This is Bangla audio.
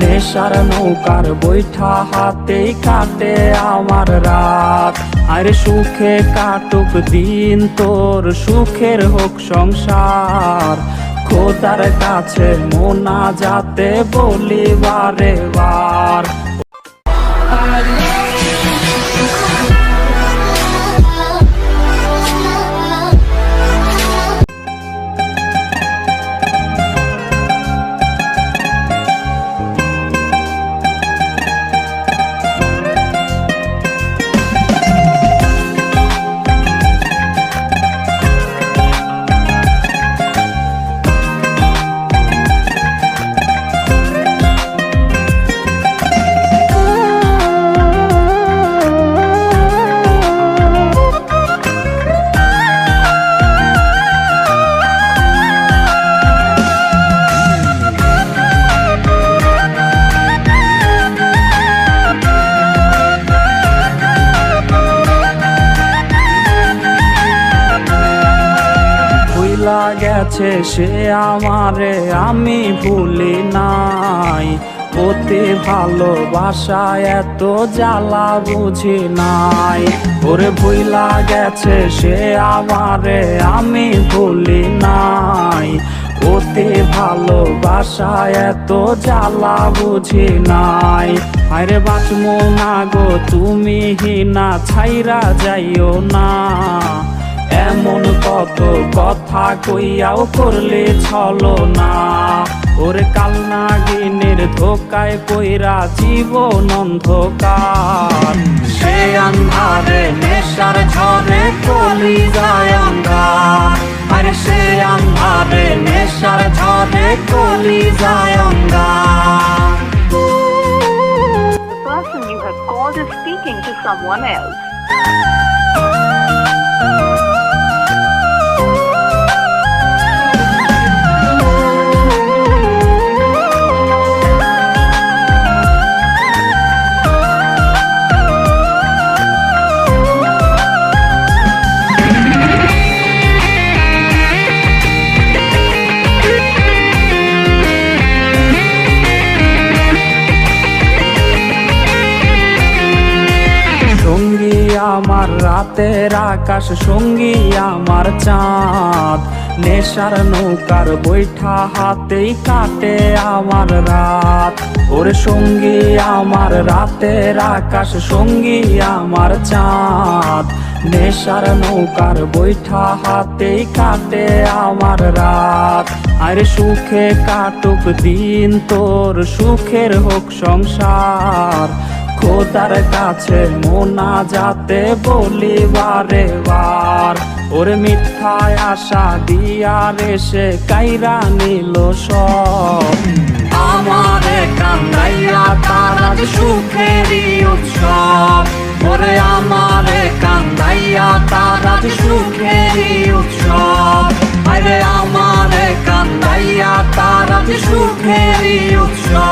নেশার নৌকার বৈঠা হাতেই কাটে আমার রাত। আরে সুখে কাটুক দিন তোর, সুখের হোক সংসার। খোদার কাছে মোনাজাতে বলি বারে বার। গেছে সে আমারে আমি ভুলি নাই, অতি ভালোবাসায় এত জ্বালা বুঝি নাই। ওরে ভুইলা গেছে সে আমারে আমি ভুলি নাই, অতি ভালোবাসায় এত জ্বালা বুঝি নাই। আরে বাঁচমো না গো তুমি হিনা, ছাইরা যাইও না। এমন কত কথা কইয়াও করলে ছলো না। ওরে কাল নাগিনের ধোকায় পইরা জীবন অন্ধকার। সে আন্ধারে নেশার ঝরে কলি যায় অঙ্গার। আরে সে আন্ধারে নেশার ঝরে কলি যায় অঙ্গার। The person you have called is speaking to someone else. সঙ্গী আমার রাতের আকাশ, সঙ্গী আমার চাঁদ। নেশার নৌকার বৈঠা হাতেই কাটে আমার রাত। ওরে সঙ্গী আমার রাতের আকাশ, সঙ্গী আমার চাঁদ। নেশার নৌকার বৈঠা হাতেই কাটে আমার রাত। আরে সুখে কাটুক দিন তোর, সুখের হোক সংসার। খোদার কাছে মোনাজাতে বলি বারে বার। ওরে মিথ্যায় আশা দিয়া রে সে কাইরা নিল সব। আমারে কান্দাইয়া তার আজ সুখেরই উৎসব। ওরে আমারে কান্দাইয়া তার আজ সুখেরই উৎসব। আরে আমারে কান্দাইয়া তার আজ সুখেরই উৎসব।